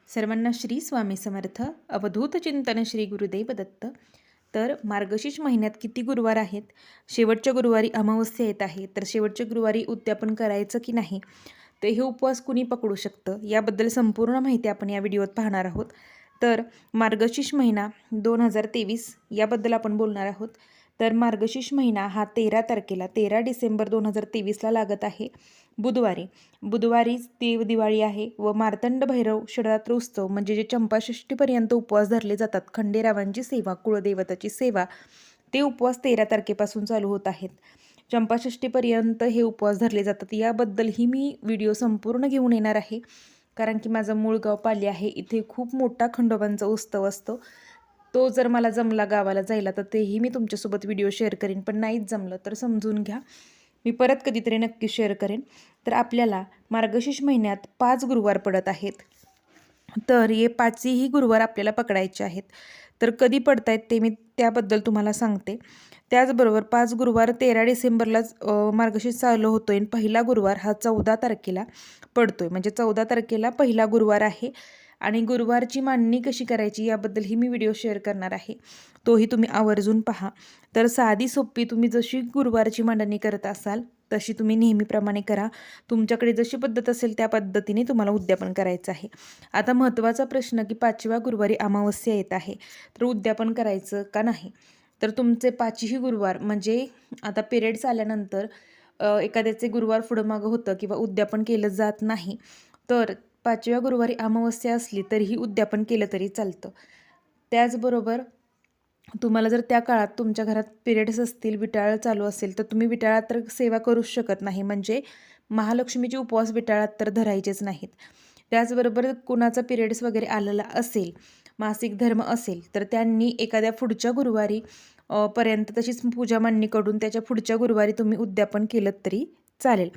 सर्वांना श्री स्वामी समर्थ. अवधूत चिंतन श्री गुरुदेव दत्त. तर मार्गशीर्ष महिन्यात किती गुरुवार आहेत? शेवटच्या गुरुवारी अमावस्या येत आहे, तर शेवटच्या गुरुवारी उद्यापन करायचं की नाही? तर हे उपवास कुणी पकडू शकतं, याबद्दल संपूर्ण माहिती आपण या व्हिडिओत पाहणार आहोत. तर मार्गशीर्ष महिना 2023 याबद्दल आपण बोलणार आहोत. तर मार्गशीर्ष महिना हा 13 डिसेंबर 2023ला लागत आहे, बुधवारीच दिवाळी आहे व मार्तंड भैरव षडरात्र उत्सव म्हणजे जे चंपाषष्ठीपर्यंत उपवास धरले जातात, खंडेरावांची सेवा, कुळदेवताची सेवा, ते उपवास 13 तारखेपासून चालू होत आहेत. चंपाषष्ठीपर्यंत हे उपवास धरले जातात. याबद्दलही मी व्हिडिओ संपूर्ण घेऊन येणार आहे, कारण की माझं मूळ गाव पाली आहे. इथे खूप मोठा खंडोबांचा उत्सव असतो. तो जर मला जमला गावाला जायला तर तेही मी तुमच्यासोबत व्हिडिओ शेअर करेन, पण नाहीच जमलं तर समजून घ्या, मी परत कधीतरी नक्की शेअर करेन. तर आपल्याला मार्गशीर्ष महिन्यात 5 गुरुवार पडत आहेत. तर हे 5ही गुरुवार आपल्याला पकडायचे आहेत. तर कधी पडत आहेत ते मी त्याबद्दल तुम्हाला सांगते. त्याचबरोबर 5 गुरुवार 13 डिसेंबरलाच मार्गशीर्ष चालू होतोय आणि पहिला गुरुवार हा 14 तारखेला पडतोय. म्हणजे 14 तारखेला पहिला गुरुवार आहे. आणि गुरुवारची मांडणी कशी करायची याबद्दलही मी व्हिडिओ शेअर करणार आहे, तोही तुम्ही आवर्जून पहा. तर साधी सोपी तुम्ही जशी गुरुवारची मांडणी करत असाल तशी तुम्ही नेहमीप्रमाणे करा. तुमच्याकडे जशी पद्धत असेल त्या पद्धतीने तुम्हाला उद्यापन करायचं आहे. आता महत्त्वाचा प्रश्न की 5व्या गुरुवारी अमावस्या येत आहे, तर उद्यापन करायचं का नाही? तर तुमचे 5ही गुरुवार म्हणजे आता पिरियड्स आल्यानंतर एखाद्याचे गुरुवार पुढं मागं होतं किंवा उद्यापन केलं जात नाही, तर 5व्या गुरुवारी अमावस्या असली तरीही उद्यापन केलं तरी चालतं. त्याचबरोबर तुम्हाला जर त्या काळात तुमच्या घरात पिरियड्स असतील, विटाळ चालू असेल, तर तुम्ही विटाळात तर सेवा करूच शकत नाही. म्हणजे महालक्ष्मीचे उपवास विटाळात तर धरायचेच नाहीत. त्याचबरोबर कुणाचा पिरियड्स वगैरे आलेला असेल, मासिक धर्म असेल, तर त्यांनी एखाद्या पुढच्या गुरुवारी पर्यंत तशीच पूजा मांडणी करून त्याच्या पुढच्या गुरुवारी तुम्ही उद्यापन केलं तरी चालेल.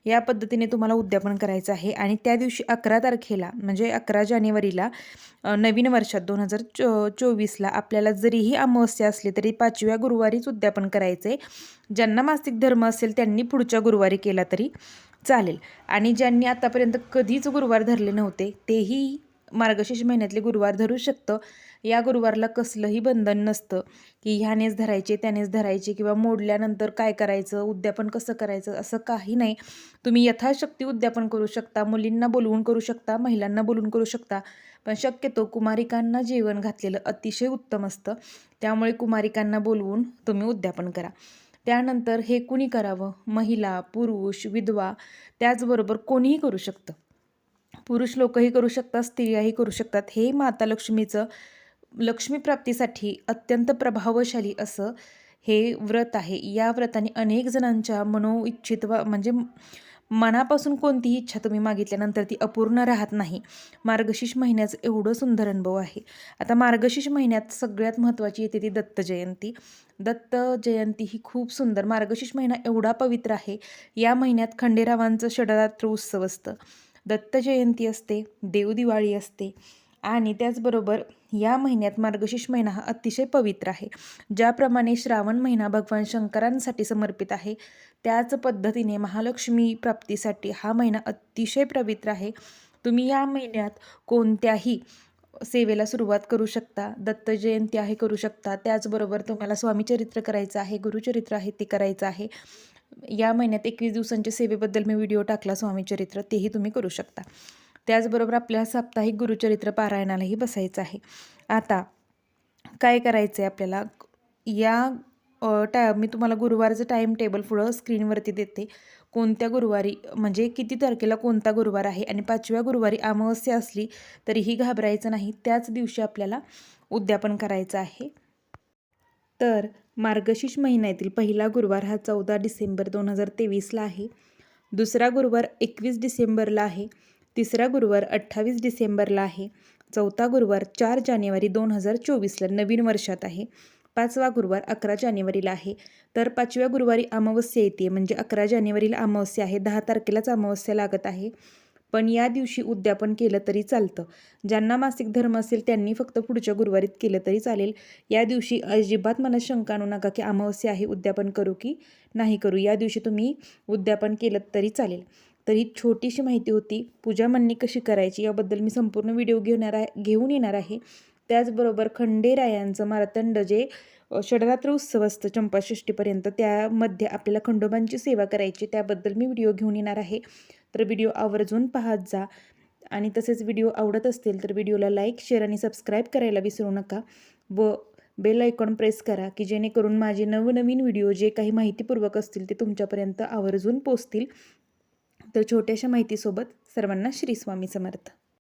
या पद्धतीने तुम्हाला उद्यापन करायचं आहे. आणि त्या दिवशी 11 तारखेला म्हणजे 11 जानेवारीला नवीन वर्षात 2024ला आपल्याला जरीही अमावस्या असली तरी 5व्या गुरुवारीच उद्यापन करायचं आहे. ज्यांना मासिक धर्म असेल त्यांनी पुढच्या गुरुवारी केला तरी चालेल. आणि ज्यांनी आतापर्यंत कधीच गुरुवार धरले नव्हते तेही मार्गशीर्ष महिन्यातले गुरुवार धरू शकतं. या गुरुवारला कसलंही बंधन नसतं की ह्यानेच धरायचे त्यानेच धरायचे किंवा मोडल्यानंतर काय करायचं, उद्यापन कसं करायचं, असं काही नाही. तुम्ही यथाशक्ती उद्यापन करू शकता. मुलींना बोलवून करू शकता, महिलांना बोलवून करू शकता, पण शक्यतो कुमारिकांना जेवण घातलेलं अतिशय उत्तम असतं. त्यामुळे कुमारिकांना बोलवून तुम्ही उद्यापन करा. त्यानंतर हे कुणी करावं? महिला, पुरुष, विधवा, त्याचबरोबर कोणीही करू शकतं. पुरुष लोकही करू शकतात, स्त्रियाही करू शकतात. हे माता लक्ष्मीचं लक्ष्मीप्राप्तीसाठी अत्यंत प्रभावशाली असं हे व्रत आहे. या व्रताने अनेक जणांच्या मनोइच्छित म्हणजे मनापासून कोणतीही इच्छा तुम्ही मागितल्यानंतर ती अपूर्ण राहत नाही. मार्गशीर्ष महिन्याचं एवढं सुंदर अनुभव आहे. आता मार्गशीर्ष महिन्यात सगळ्यात महत्त्वाची येते ती दत्त जयंती. दत्त जयंती ही खूप सुंदर. मार्गशीर्ष महिना एवढा पवित्र आहे. या महिन्यात खंडेरावांचं षडरात्र उत्सव असतं, दत्त जयंती असते, देवदिवाळी असते. आणि त्याचबरोबर या महिन्यात मार्गशीर्ष महिना हा अतिशय पवित्र आहे. ज्याप्रमाणे श्रावण महिना भगवान शंकरांसाठी समर्पित आहे, त्याच पद्धतीने महालक्ष्मी प्राप्तीसाठी हा महिना अतिशय पवित्र आहे. तुम्ही या महिन्यात कोणत्याही सेवेला सुरुवात करू शकता. दत्त जयंती आहे करू शकता. त्याचबरोबर तुम्हाला स्वामीचरित्र करायचं आहे, गुरुचरित्र आहे ते करायचं आहे. या महिन्यात 21 दिवसांच्या सेवेबद्दल मी व्हिडिओ टाकला स्वामीचरित्र, तेही तुम्ही करू शकता. त्याचबरोबर आपल्याला साप्ताहिक गुरुचरित्र पारायणालाही बसायचं आहे. आता काय करायचं आहे आपल्याला? मी तुम्हाला गुरुवारचं टाईम टेबल पुढं स्क्रीनवरती देते. कोणत्या गुरुवारी म्हणजे किती तारखेला कोणता गुरुवार आहे, आणि 5व्या गुरुवारी अमावस्या असली तरीही घाबरायचं नाही. त्याच दिवशी आपल्याला उद्यापन करायचं आहे. तर मार्गशीर्ष महिन्यातील पहिला गुरुवार हा 14 डिसेंबर 2023ला आहे. दुसरा गुरुवार 21 डिसेंबरला आहे. तिसरा गुरुवार 28 डिसेंबरला आहे. चौथा गुरुवार 4 जानेवारी 2024ला नवीन वर्षात आहे. 5वा गुरुवार 11 जानेवारीला आहे. तर 5व्या गुरुवारी अमावस्या येते, म्हणजे 11 जानेवारीला अमावस्या आहे. 10 तारखेलाच अमावस्या लागत आहे. पण या दिवशी उद्यापन केलं तरी चालतं. ज्यांना मासिक धर्म असेल त्यांनी फक्त पुढच्या गुरुवारीत केलं तरी चालेल. या दिवशी अजिबात मनात शंका आणू नका की अमावस्या आहे, उद्यापन करू की नाही करू. या दिवशी तुम्ही उद्यापन केलं तरी चालेल. तर ही छोटीशी माहिती होती. पूजा म्हणणी कशी करायची याबद्दल मी संपूर्ण व्हिडिओ घेऊन येणार आहे. त्याचबरोबर खंडेरायांचं मार्तंड जे षडरात्र उत्सव असतं चंपाषष्ठीपर्यंत, त्यामध्ये आपल्याला खंडोबांची सेवा करायची त्याबद्दल मी व्हिडिओ घेऊन येणार आहे. तर व्हिडिओ आवर्जून पाहत जा. आणि तसेच व्हिडिओ आवडत असतील तर व्हिडिओला लाईक, शेअर आणि सबस्क्राईब करायला विसरू नका व बेल आयकॉन प्रेस करा की जेणेकरून माझे नवनवीन व्हिडिओ जे काही माहितीपूर्वक असतील ते तुमच्यापर्यंत आवर्जून पोचतील. तर छोट्याशा माहितीसोबत सर्वांना श्री स्वामी समर्थ.